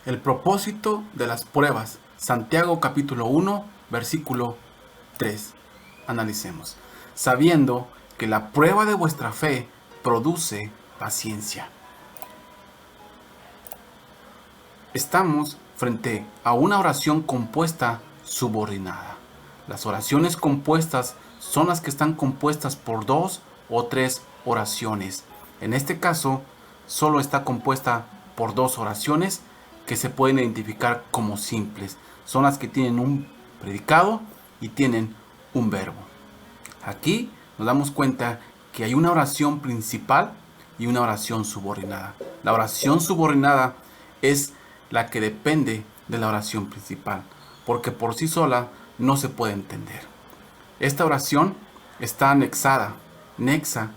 El propósito de las pruebas. Santiago capítulo 1, versículo 3. Analicemos. Sabiendo que la prueba de vuestra fe produce paciencia. Estamos frente a una oración compuesta subordinada. Las oraciones compuestas son las que están compuestas por dos o tres oraciones. En este caso, solo está compuesta por dos oraciones que se pueden identificar como simples. Son las que tienen un predicado y tienen un verbo. Aquí nos damos cuenta que hay una oración principal y una oración subordinada. La oración subordinada es la que depende de la oración principal, porque por sí sola no se puede entender. Esta oración está anexada. Nexa,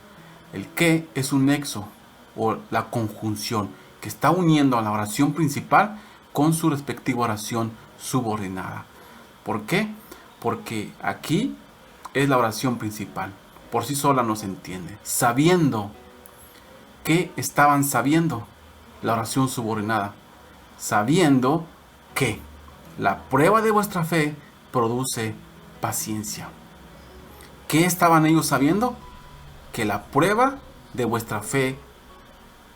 el que es un nexo o la conjunción que está uniendo a la oración principal con su respectiva oración subordinada. ¿Por qué? Porque aquí es la oración principal. Por sí sola no se entiende. Sabiendo. ¿Qué estaban sabiendo? La oración subordinada. Sabiendo que la prueba de vuestra fe produce paciencia. ¿Qué estaban ellos sabiendo? Que la prueba de vuestra fe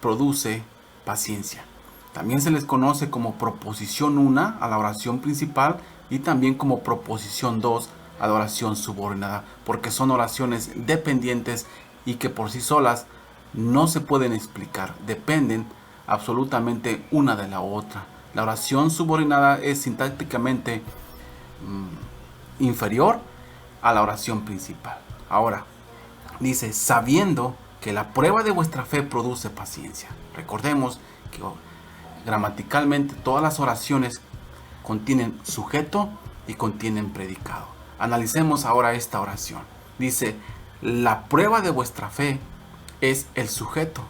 produce paciencia. También se les conoce como proposición 1 a la oración principal y también como proposición 2 a la oración subordinada, porque son oraciones dependientes y que por sí solas no se pueden explicar, dependen absolutamente una de la otra. La oración subordinada es sintácticamente inferior a la oración principal. Ahora, dice, sabiendo que la prueba de vuestra fe produce paciencia. Recordemos que gramaticalmente todas las oraciones contienen sujeto y contienen predicado. Analicemos ahora esta oración. Dice, la prueba de vuestra fe es el sujeto,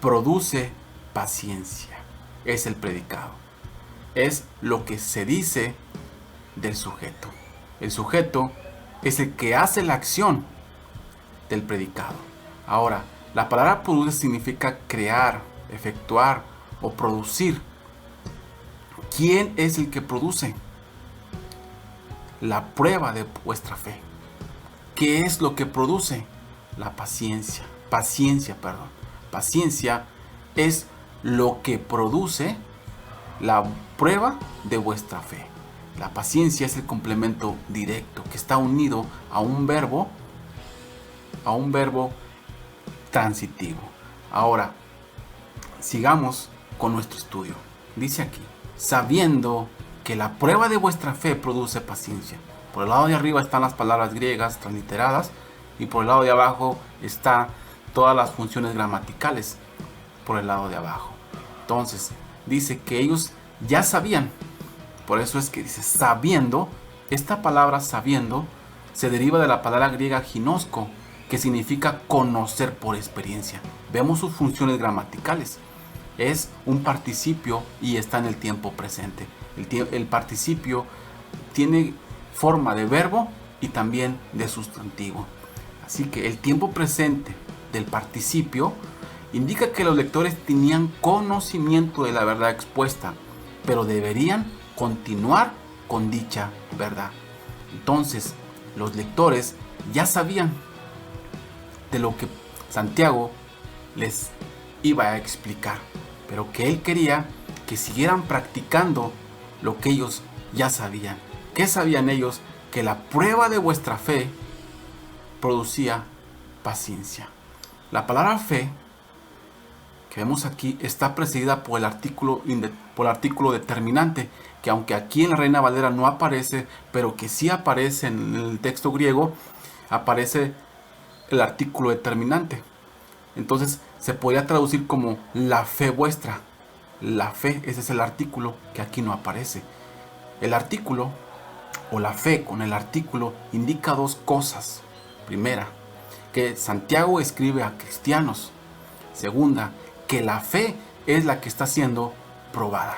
produce paciencia, es el predicado. Es lo que se dice del sujeto. El sujeto es el que hace la acción del predicado. Ahora, la palabra produce significa crear, efectuar o producir. ¿Quién es el que produce? La prueba de vuestra fe. ¿Qué es lo que produce? La paciencia. Paciencia es lo que produce la prueba de vuestra fe. La paciencia es el complemento directo que está unido a un verbo transitivo. Ahora, sigamos con nuestro estudio. Dice aquí, sabiendo que la prueba de vuestra fe produce paciencia. Por el lado de arriba están las palabras griegas transliteradas y por el lado de abajo están todas las funciones gramaticales por el lado de abajo. Entonces, dice que ellos ya sabían. Por eso es que dice sabiendo. Esta palabra sabiendo se deriva de la palabra griega ginosko, que significa conocer por experiencia. Vemos sus funciones gramaticales. Es un participio y está en el tiempo presente. El participio tiene forma de verbo y también de sustantivo. Así que el tiempo presente del participio indica que los lectores tenían conocimiento de la verdad expuesta, pero deberían continuar con dicha verdad. Entonces, los lectores ya sabían de lo que Santiago les iba a explicar, pero que él quería que siguieran practicando lo que ellos ya sabían. ¿Qué sabían ellos? Que la prueba de vuestra fe producía paciencia. La palabra fe que vemos aquí está precedida por el artículo determinante, que aunque aquí en la Reina Valera no aparece, pero que sí aparece en el texto griego, aparece el artículo determinante. Entonces se podría traducir como la fe vuestra. La fe, ese es el artículo que aquí no aparece. El artículo o la fe con el artículo indica dos cosas. Primera, que Santiago escribe a cristianos. Segunda, que la fe es la que está siendo probada.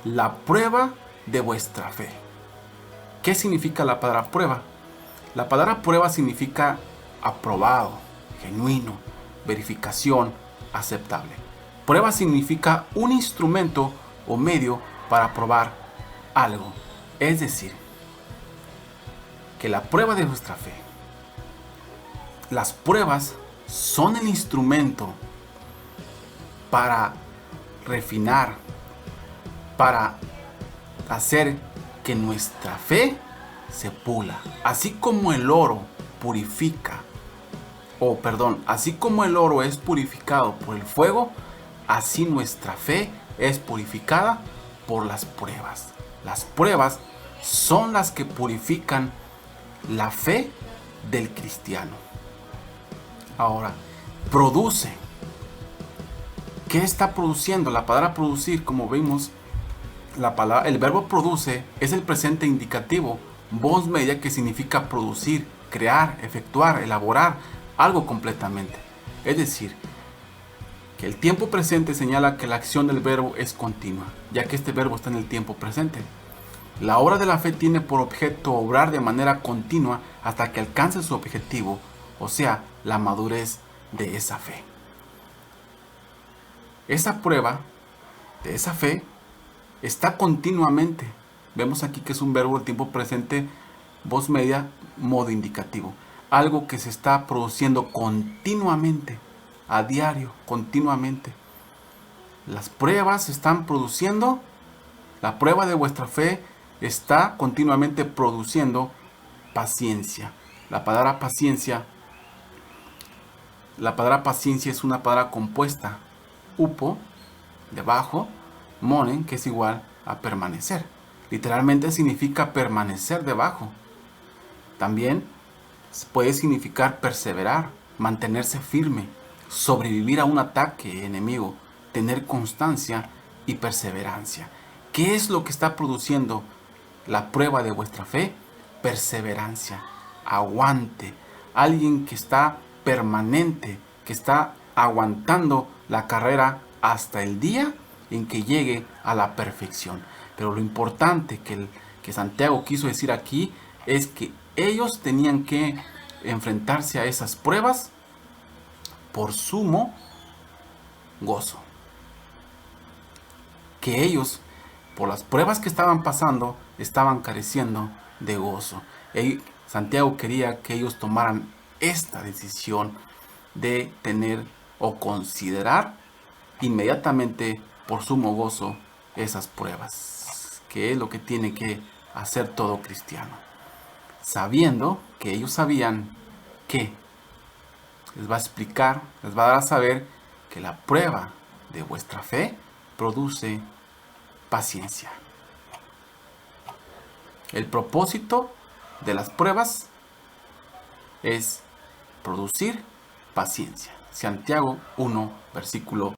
La prueba de vuestra fe. ¿Qué significa la palabra prueba? La palabra prueba significa aprobado, genuino, verificación, aceptable. Prueba significa un instrumento o medio para probar algo. Es decir, que la prueba de nuestra fe, las pruebas son el instrumento para refinar, para hacer que nuestra fe se pula. Así como el oro purifica, así como el oro es purificado por el fuego, así nuestra fe es purificada por las pruebas. Las pruebas son las que purifican la fe del cristiano. Ahora, produce. ¿Qué está produciendo? La palabra producir, como vimos, el verbo produce es el presente indicativo, voz media, que significa producir, crear, efectuar, elaborar algo completamente. Es decir, que el tiempo presente señala que la acción del verbo es continua, ya que este verbo está en el tiempo presente. La obra de la fe tiene por objeto obrar de manera continua hasta que alcance su objetivo, o sea, la madurez de esa fe. Esa prueba de esa fe está continuamente. Vemos aquí que es un verbo del tiempo presente, voz media, modo indicativo. Algo que se está produciendo continuamente, a diario, continuamente. Las pruebas se están produciendo. La prueba de vuestra fe está continuamente produciendo paciencia. La palabra paciencia es una palabra compuesta. Upo, debajo, monen, que es igual a permanecer. Literalmente significa permanecer debajo. También puede significar perseverar, mantenerse firme, sobrevivir a un ataque enemigo, tener constancia y perseverancia. ¿Qué es lo que está produciendo la prueba de vuestra fe? Perseverancia, aguante, alguien que está permanente, que está aguantando la carrera hasta el día en que llegue a la perfección. Pero lo importante que Santiago quiso decir aquí es que ellos tenían que enfrentarse a esas pruebas por sumo gozo. Que ellos, por las pruebas que estaban pasando, estaban careciendo de gozo. Santiago quería que ellos tomaran esta decisión de tener o considerar inmediatamente por sumo gozo esas pruebas, que es lo que tiene que hacer todo cristiano, sabiendo que ellos sabían que les va a explicar, les va a dar a saber que la prueba de vuestra fe produce paciencia. El propósito de las pruebas es producir paciencia. Santiago 1, versículo